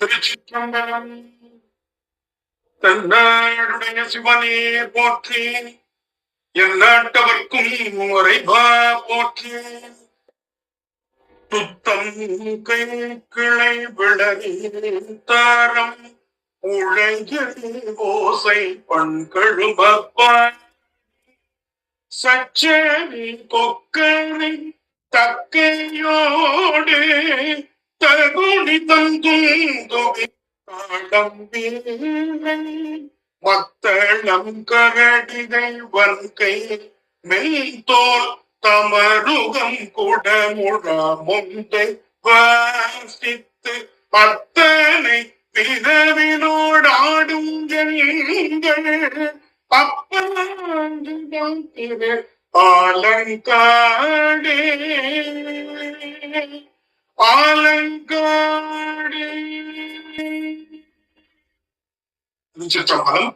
திருச்சிற்றம்பலம். தன்னாடுடைய சிவனே போற்றி, எந்நாட்டவர்க்கும் முறைபா போற்றி. துத்தம் கை கிளை விளரி தாரம் உழைகில் ஓசை பண்கழுமப்பாய் சச்சேரி கொக்கரை தக்கையோடு தகுனி தந்துந்துவி தாளம் வீணை மத்தளம் கரடிகை வன்கை மெய்தோல் தமருகம் குடமுழமுண்டு வாசித்து பத்தனை பிறவினோடாடும் எங்கள் அப்பன் திரு ஆலங்காடே ஆலங்காடே. திருச்சிற்றம்பலம்.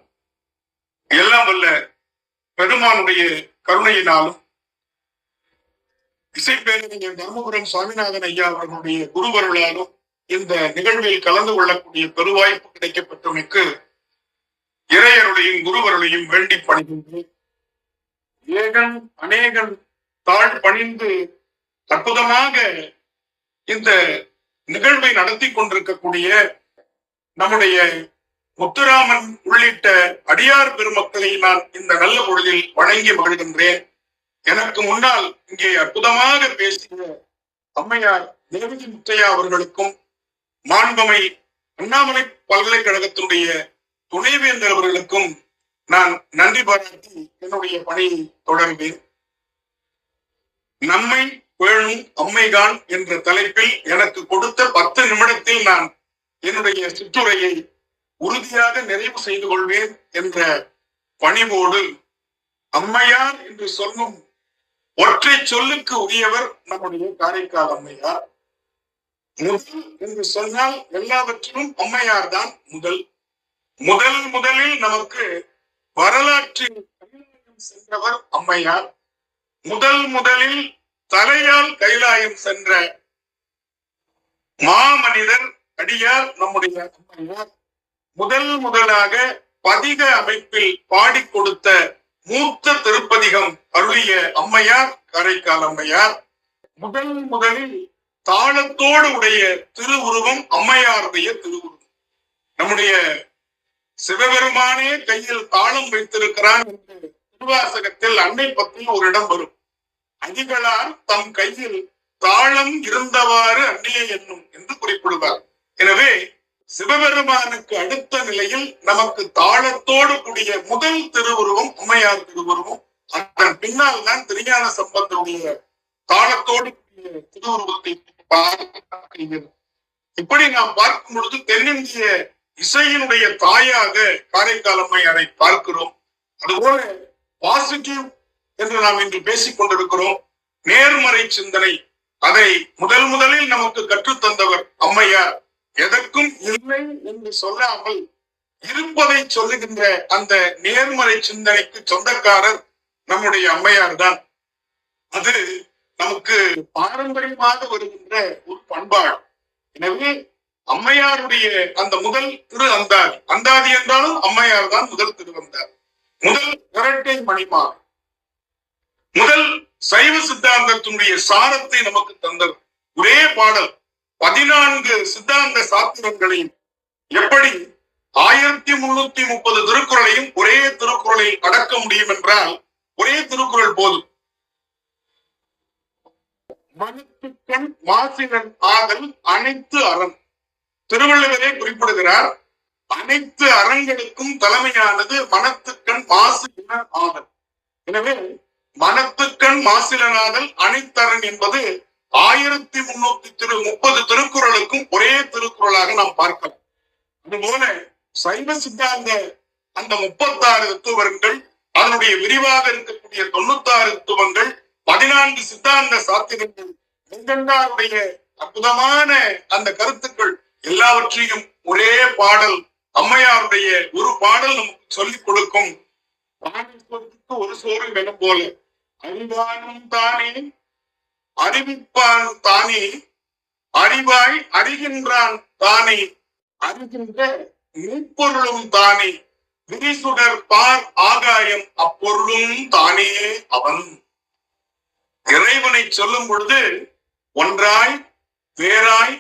எல்லாம் வல்ல பெருமானுடைய கருணையினாலும் இசைப்பேரறிஞர் தர்மபுரம் சுவாமிநாதன் ஐயா அவர்களுடைய குருவருளாலும் இந்த நிகழ்வில் கலந்து கொள்ளக்கூடிய பெருவாய்ப்பு கிடைக்கப்பட்டமைக்கு இறையருளையும் குருவருளையும் வேண்டி பணிகின்றேன். ஏகன் அநேகன் தாழ் பணிந்து அற்புதமாக இந்த நிகழ்வை நடத்தி கொண்டிருக்கக்கூடிய நம்முடைய முத்துராமன் உள்ளிட்ட அடியார் பெருமக்களை நான் இந்த நல்ல பொழுதில் வணங்கி மகிழ்கின்றேன். எனக்கு முன்னால் இங்கே அற்புதமாக பேசிய அம்மையார் தேவகி முத்தையா அவர்களுக்கும் மாண்பமை அண்ணாமலை பல்கலைக்கழகத்தினுடைய துணைவேந்தர் அவர்களுக்கும் நான் நன்றி பாராட்டி என்னுடைய பணியை தொடர்வேன். நம்மை பேணும் அம்மைகான் என்ற தலைப்பில் எனக்கு கொடுத்த 10 நிமிடத்தில் நான் என்னுடைய சிற்றுரையை உறுதியாக நிறைவு செய்து கொள்வேன் என்ற பணிவோடு, அம்மையார் என்று சொல்லும் ஒற்றை சொல்லுக்கு உரியவர் நம்முடைய காரைக்கால் அம்மையார். முதல் என்று சொன்னால் எல்லாவற்றிலும் அம்மையார் தான் முதலில் நமக்கு வரலாற்றில் கைலாயம் சென்றவர் அம்மையார். முதலில் தலையால் கைலாயம் சென்ற மாமனிதர் அடியார் நம்முடைய அம்மையார். முதலாக பதிக அமைப்பில் பாடி கொடுத்த மூத்த திருப்பதிகம் அருளிய அம்மையார் காரைக்கால் அம்மையார். முதலில் தாளத்தோடு உடைய திருவுருவம் அம்மையாருடைய திருவுருவம். நம்முடைய சிவபெருமானே கையில் தாளம் வைத்திருக்கிறான் என்று திருவாசகத்தில் அன்னை பத்தில் ஒரு இடம் வரும். அடிகளார் தம் கையில் தாளம் இருந்தவாறு அன்னையை என்னும் என்று குறிப்பிடுவார். எனவே சிவபெருமானுக்கு அடுத்த நிலையில் நமக்கு தாளத்தோடு கூடிய முதல் திருவுருவம் அம்மையார் திருவுருவம். அதன் பின்னால் தான் திருஞான சம்பந்தருடைய தாளத்தோடு கூடிய திருவுருவத்தை பார்க்கிறது. இப்படி நாம் பார்க்கும் பொழுது தென்னிந்திய இசையினுடைய தாயாக காரைக்கால் அம்மையாரை பார்க்கிறோம். அதுபோல பாசிட்டிவ் என்று நாம் இன்று பேசிக் கொண்டிருக்கிறோம். நேர்மறை சிந்தனை, அதை முதலில் நமக்கு கற்றுத்தந்தவர் அம்மையார். எதற்கும் இல்லை என்று சொல்லாமல் இருப்பதை சொல்லுகின்ற அந்த நேர்மறை சிந்தனைக்கு சொந்தக்காரர் நம்முடைய அம்மையார் தான். அது நமக்கு பாரம்பரியமாக வருகின்ற ஒரு பண்பாடு. எனவே அம்மையாருடைய அந்த முதல் திரு அந்தாதி என்றாலும் அம்மையார் தான் முதல் திருவந்தார். முதல் இரட்டை மணிமார், முதல் சைவ சித்தாந்தத்தினுடைய சாரத்தை நமக்கு தந்தவர். ஒரே பாடல் 14 சித்தாந்த சாத்திரங்களையும் எப்படி 1330 திருக்குறளையும் ஒரே திருக்குறளில் அடக்க முடியும் என்றால் ஒரே திருக்குறள் போதும். மனத்துக்கண் மாசினன் ஆதல் அனைத்து அறம். திருவள்ளுவரே குறிப்பிடுகிறார், அனைத்து அறங்களுக்கும் தலைமையானது மனத்துக்கண் மாசின ஆதல். எனவே மனத்துக்கண் மாசிலனாதல் அனைத்தரன் என்பது 1330 திருக்குறளுக்கும் ஒரே திருக்குறளாக நாம் பார்க்கலாம். அதுபோல சைவ சித்தாந்த அந்த 36 தத்துவங்கள், அதனுடைய விரிவாக இருக்கக்கூடிய 96 தத்துவங்கள், 14 சித்தாந்த சாத்திரங்கள், வெங்கண்டாருடைய அற்புதமான அந்த கருத்துக்கள் எல்லாவற்றையும் ஒரே பாடல் அம்மையாருடைய ஒரு பாடல் நமக்கு சொல்லிக் கொடுக்கும். ஒரு சோறு வெனம் போல அறிவானும் தானே அறிவிப்பான் தானே அறிவாய் அறிகின்றான் தானே அறிகின்ற முப்பொருளும் தானே, விரிசுடர் பார் ஆகாயம் அப்பொருளும் தானே அவன். இறைவனை சொல்லும் பொழுது ஒன்றாய் வேறாய்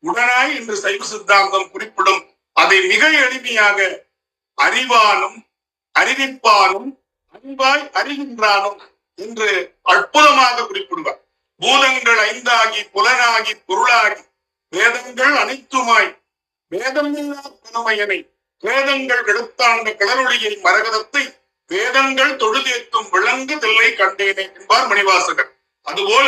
உடனாய் என்று சைவ சித்தாந்தம் குறிப்பிடும். அதை மிக எளிமையாக அறிவானும் அறிவிப்பானும் அறிவாய் அறிகின்றானும் என்று அற்புதமாக குறிப்பிடுவார். பூதங்கள் ஐந்தாகி புலனாகி பொருளாகி வேதங்கள் அனைத்துமாய் வேதமில்லா பெருமையனை வேதங்கள் எடுத்தாண்ட கிளரொளியை மரகதத்தை வேதங்கள் தொழுதேற்றும் விளங்கு தில்லை கண்டேனே என்பார் மணிவாசகர். அதுபோல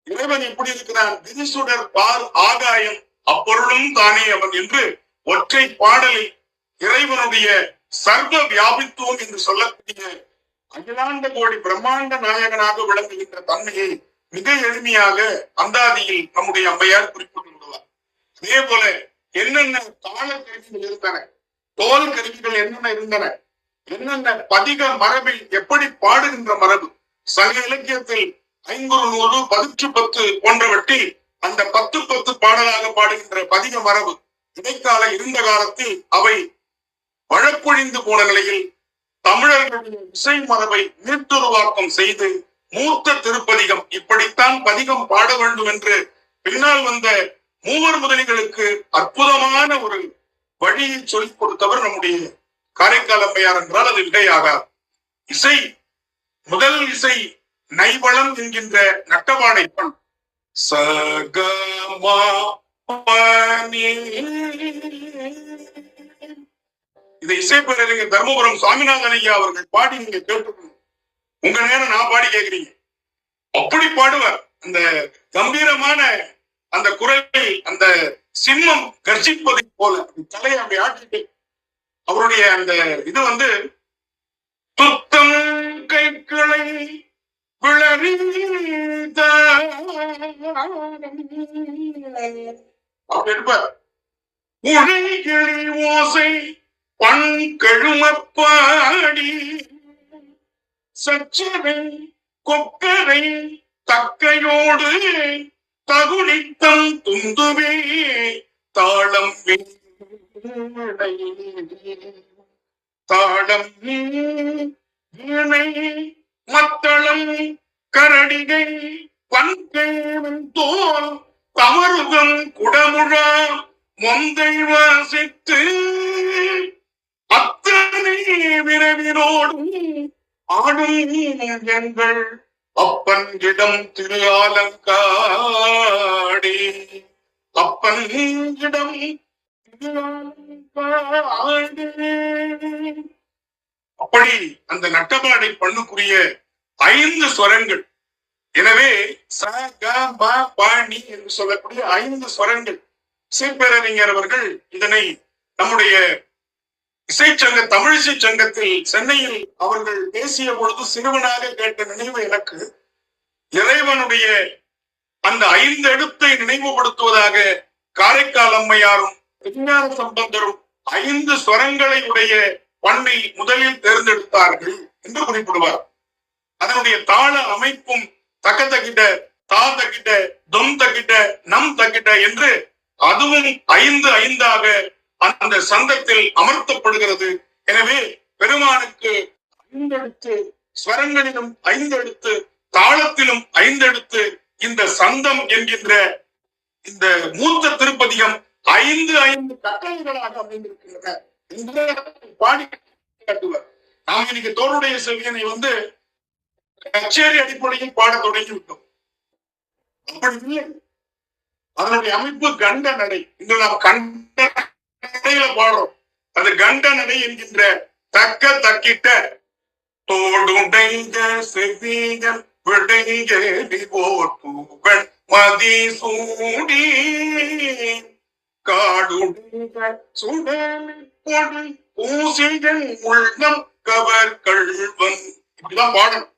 இறைவன் எப்படி இருக்கிறான்? விரிசுடர் பார் ஆகாயம் அப்பொருளும் தானே அவன் என்று ஒற்றை பாடலில் இறைவனுடைய சர்வ வியாபித்துவம் என்று சொல்லக்கூடிய அகிலாண்ட கோடி பிரம்மாண்ட நாயகனாக விளங்குகின்ற தன்மையை மிக எளிமையாக அந்தாதியில் நம்முடைய அம்மையார் குறிப்பிட்டு விடுவார். அதே போல என்னென்ன தாள கருவிகள் இருந்தன, தோல் கருவிகள் என்னென்ன இருந்தன, என்னென்ன பதிக மரபில் எப்படி பாடுகின்ற மரபு, சங்க இலக்கியத்தில் ஐங்குறு நூறு 10 போன்றவற்றில் அந்த 10 பாடலாக பாடுகின்ற பதிக மரபு இடைக்கால இருந்த காலத்தில் அவை வழக்கொழிந்து போன நிலையில் தமிழர்களுடைய இசை மரபை மீட்டுருவாக்கம் செய்து மூத்த திருப்பதிகம் இப்படித்தான் பதிகம் பாட வேண்டும் என்று பின்னால் வந்த மூவர் முதலிகளுக்கு அற்புதமான ஒரு வழியை சொல்லிக் கொடுத்தவர் நம்முடைய காரைக்கால் அம்மையார் என்றால் அது மிகையாகாது. இசை முதல் இசை நைவளம் என்கின்ற நட்டபாடை பண் சகமா இதை இசைப்பேரறிஞர் தர்மபுரம் சாமிநாதன் ஐயா அவர்கள் பாடி நீங்க கேட்டுக்கணும். உங்க நேரம் நான் பாடி கேட்கிறீங்க. அப்படி பாடுவார். அந்த கம்பீரமான அந்த குரலில் அந்த சிம்மம் கர்ஜிப்பதை போல தலையை அப்படி ஆட்டிட்டு அவருடைய அந்த இது வந்து துத்தம் கைகளை விளறி அப்படி இருப்பார். உழைகிளி ஓசை பண் கழுமப்பாடி சச்சனை கொக்கரை தக்கையோடு தகுனித்தம் துந்துவே தாளம் தாளம் வீணை மத்தளம் கரடிகை பண்கேவன் தோல் தமருகம் குடமுழா மொந்தை வாசித்து அத்தனை விரைவினோடும் ஆடும் எங்கள் அப்பன்கிடம் திரு ஆலங்காடி அப்பன்கிடம் திரு ஆலங்காடி. அப்படி அந்த நட்டபாடை பண்ணுக்குரிய 5 ஸ்வரங்கள். எனவே ச க ம ப நி என்று சொல்லக்கூடிய 5 ஸ்வரங்கள். இசைப்பேரறிஞர் அவர்கள் இதனை நம்முடைய இசைச்சங்க தமிழிசை சங்கத்தில் சென்னையில் அவர்கள் பேசிய பொழுது சிறுவனாக கேட்ட நினைவு எனக்கு இறைவனுடைய அந்த 5 எழுத்தை நினைவுபடுத்துவதாக காரைக்கால் அம்மையாரும் விஞ்ஞான சம்பந்தரும் 5 ஸ்வரங்களை உடைய பண்ணை முதலில் தேர்ந்தெடுத்தார்கள் என்று குறிப்பிடுவார். அதனுடைய தாள அமைப்பும் தக்க தக்கிட்ட தா தக்கிட்ட தொம் தக்கிட்ட நம் தக்கிட்ட என்று அதுவும் 5 அந்த சந்தத்தில் அமர்த்தப்படுகிறது. எனவே பெருமானுக்கு 5 எழுத்து, ஸ்வரங்களிலும் 5 எழுத்து, தாளத்திலும் 5 எழுத்து, இந்த சந்தம் என்கின்ற இந்த மூத்த திருப்பதிகம் 5 கட்டளைகளாக அமைந்திருக்கின்றன என்று பாடி காட்டுவார். நாம் இன்னைக்கு தோளுடைய செல்வியனை வந்து கச்சேரி அடிப்படையில் பாட தொடங்கி விட்டோம். அப்படி இல்லை. அதனுடைய அமைப்பு கண்ட நடை. இன்று நாம் கண்ட நடையில பாடுறோம். அது கண்ட நடை என்கின்ற தக்க தக்கிட்ட தோடுடைந்த செவிகள் விடையடி போட்டுகள் மதி சூடி காடுடைந்த சுடல் பொடி பூசிகள் உள்ளம் கவர் கள்வன். இப்படிதான் பாடணும்.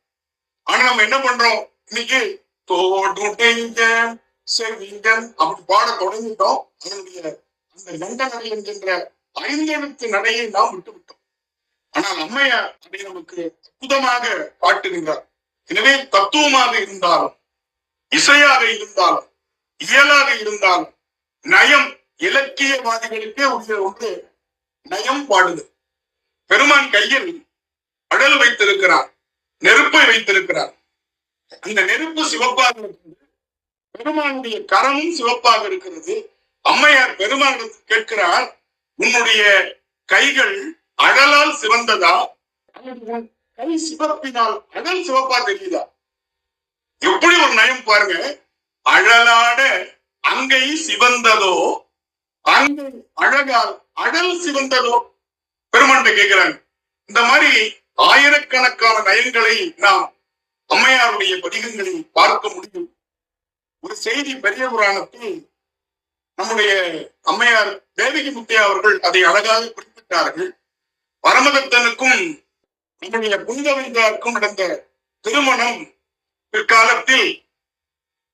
ஆனா நம்ம என்ன பண்றோம் இன்னைக்கு? தோடுடைந்த செவிகள் அப்படி பாட தொடங்கிட்டோம். அதனுடைய அந்த கண்ட நடை என்கின்ற 5 எழுத்து நடையை நாம் விட்டுவிட்டோம். ஆனால் அம்மையார் அதை நமக்கு அற்புதமாக காட்டுகின்றார். எனவே தத்துவமாக இருந்தாலும், இசையாக இருந்தாலும், இயலாக இருந்தாலும், நயம் இலக்கியவாதிகளுக்கே உரிய ஒன்று நயம் பாடுது. பெருமான் கையில் அடல் வைத்திருக்கிறார், நெருப்பை வைத்திருக்கிறார். அந்த நெருப்பு சிவப்பாக இருக்கிறது, பெருமானுடைய கரமும் சிவப்பாக இருக்கிறது. அம்மையார் பெருமானிடத்தில் கேட்கிறார், உன்னுடைய கைகள் அடலால் சிவந்ததா, கை சிவப்பினால் அடல் சிவப்பா தெரியுதா? எப்படி ஒரு நயம் பாருங்க. அழலாட அங்கை சிவந்ததோ, அங்கை அழகால் அடல் சிவந்ததோ, பெருமான் கேட்கிறாங்க. இந்த மாதிரி ஆயிரக்கணக்கான நயங்களை நாம் அம்மையாருடைய பதிகங்களில் பார்க்க முடியும். ஒரு செய்தி பெரிய புராணத்தில் நம்முடைய அம்மையார் தேவகி முத்தையா அவர்கள் அதை அழகாக குறிப்பிட்டார்கள். பரமதத்தனுக்கும் நம்முடைய புனிதவைந்தாருக்கும் நடந்த திருமணம் பிற்காலத்தில்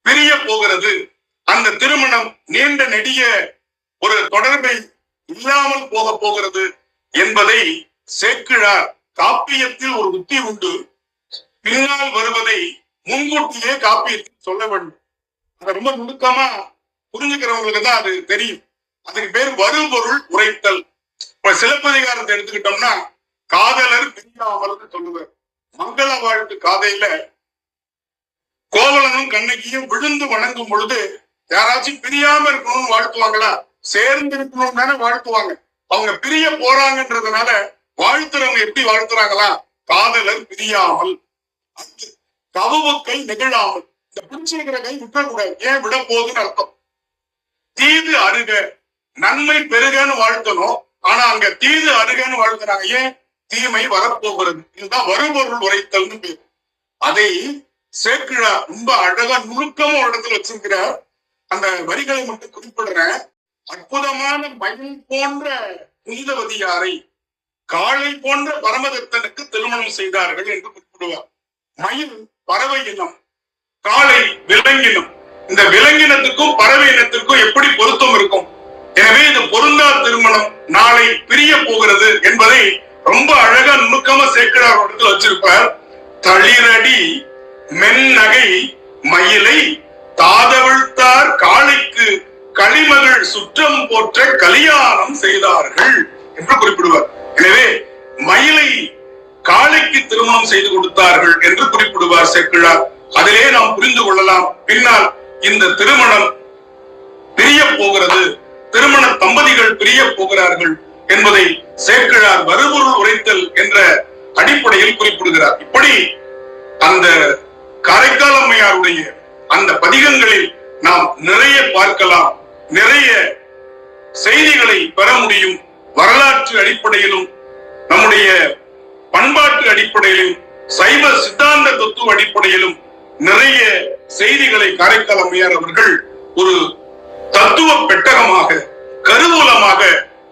பிரிய போகிறது. அந்த திருமணம் நீண்ட நெடிய ஒரு தொடர்பை இல்லாமல் போக போகிறது என்பதை சேக்கிழார் காப்பியத்தில் ஒரு உத்தி உண்டு. பின்னால் வருவதை முன்கூட்டியே காப்பியத்தில் சொல்ல வேண்டும். அதை ரொம்ப நுணுக்கமா புரிஞ்சுக்கிறவங்களுக்கு தான் அது தெரியும். அதுக்கு பேர் வருபொருள் உரைத்தல். இப்ப சிலப்பதிகாரத்தை எடுத்துக்கிட்டோம்னா காதலர் பிரியாமல் சொல்லுவார். மங்கள வாழ்த்து காதையில கோவலனும் கண்ணகியும் விழுந்து வணங்கும் பொழுது யாராச்சும் பிரியாம இருக்கணும்னு வாழ்த்துவாங்களா? சேர்ந்து இருக்கணும் தானே வாழ்த்துவாங்க. அவங்க பிரிய போறாங்கன்றதுனால வாழ்த்துறவங்க எப்படி வாழ்த்துறாங்களா? காதலர் பிரியாமல், கவுவுக்கை நிகழாமல். இந்த பிடிச்சிருக்கிற கை விட்டக்கூடாது. ஏன் விட போகுதுன்னு அர்த்தம். தீது அருக, நன்மை பெருகன்னு வாழ்த்தணும். ஆனா அங்க தீது அருகன்னு வாழ்த்துறாங்க. ஏன்? தீமை வரப்போகிறது. இதுதான் வருபொருள் உரைத்தல்னு பேர். அதை சேக்கிழார் ரொம்ப அழகா நுணுக்கமா ஒரு இடத்துல வச்சிருக்கிறார். அந்த வரிகளை மட்டும் குறிப்பிடுறேன். அற்புதமான மயில் போன்ற புனிதவதியாரை காளை போன்ற பரமதத்தனுக்கு திருமணம் செய்தார்கள் என்று குறிப்பிடுவார். மயில் பறவை இனம், காளை விலங்கினம். இந்த விலங்கினத்துக்கும் பறவை இனத்திற்கும் எப்படி பொருத்தம் இருக்கும்? எனவே இது பொருந்தா திருமணம், நாளை பிரிய போகிறது என்பதை ரொம்ப அழகா நுணுக்கமா சேக்கிழார் இடத்துல வச்சிருப்பார். தளிரடி மென்னகை மயிலை தாதவிழ்த்தார் காளைக்கு களிமகள் சுற்றம் போற்ற கல்யாணம் செய்தார்கள் என்று குறிப்பிடுவார். எனவே மயிலை காளைக்கு திருமணம் செய்து கொடுத்தார்கள் என்று குறிப்பிடுவார் சேக்கிழார். அதிலே நாம் புரிந்து கொள்ளலாம், பின்னால் இந்த திருமணம் பிரிய போகிறது, திருமண தம்பதிகள் பிரிய போகிறார்கள் என்பதை சேக்கிழார் வருபொருள் உரைத்தல் என்ற அடிப்படையில் குறிப்பிடுகிறார். இப்படி அந்த காரைக்கால் அம்மையாருடைய அந்த பதிகங்களில் நாம் நிறைய பார்க்கலாம், நிறைய செய்திகளை பெற முடியும். வரலாற்று அடிப்படையிலும் நம்முடைய பண்பாட்டு அடிப்படையிலும் சைவ சித்தாந்த தத்துவ அடிப்படையிலும் நிறைய செய்திகளை காரைக்கால் அம்மையார் அவர்கள் ஒரு தத்துவ பெட்டகமாக கருவூலமாக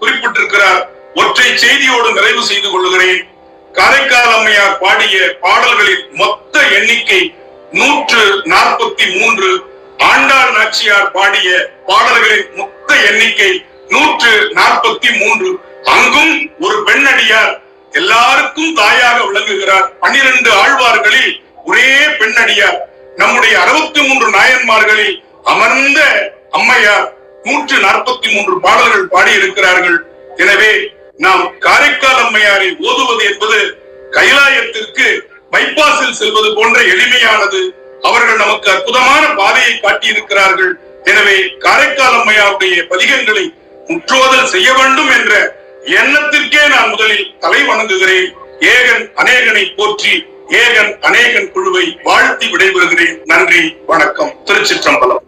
குறிப்பிட்டிருக்கிறார். ஒற்றை செய்தியோடு நிறைவு செய்து கொள்கிறேன். காரைக்கால் அம்மையார் பாடிய பாடல்களின் மொத்த எண்ணிக்கை 143. ஆண்டாள் நாச்சியார் பாடிய பாடல்களின் மொத்த எண்ணிக்கை 143. அங்கும் ஒரு பெண்ணடியார் எல்லாருக்கும் தாயாக விளங்குகிறார். 12 ஆழ்வார்களில் ஒரே பெண்ணடியார். நம்முடைய 63 நாயன்மார்களில் அமர்ந்த அம்மையார் 143 பாடல்கள் பாடியிருக்கிறார்கள். எனவே நாம் காரைக்கால் அம்மையாரை ஓதுவது என்பது கைலாயத்திற்கு பைபாஸில் செல்வது போன்ற எளிமையானது. அவர்கள் நமக்கு அற்புதமான பாதையை காட்டியிருக்கிறார்கள். எனவே காரைக்கால் அம்மையாருடைய பதிகங்களை முற்றோதல் செய்ய வேண்டும் என்ற எண்ணத்திற்கே நான் முதலில் தலை வணங்குகிறேன். ஏகன் அநேகனை போற்றி ஏகன் அநேகன் குழுவை வாழ்த்தி விடைபெறுகிறேன். நன்றி, வணக்கம். திருச்சிற்றம்பலம்.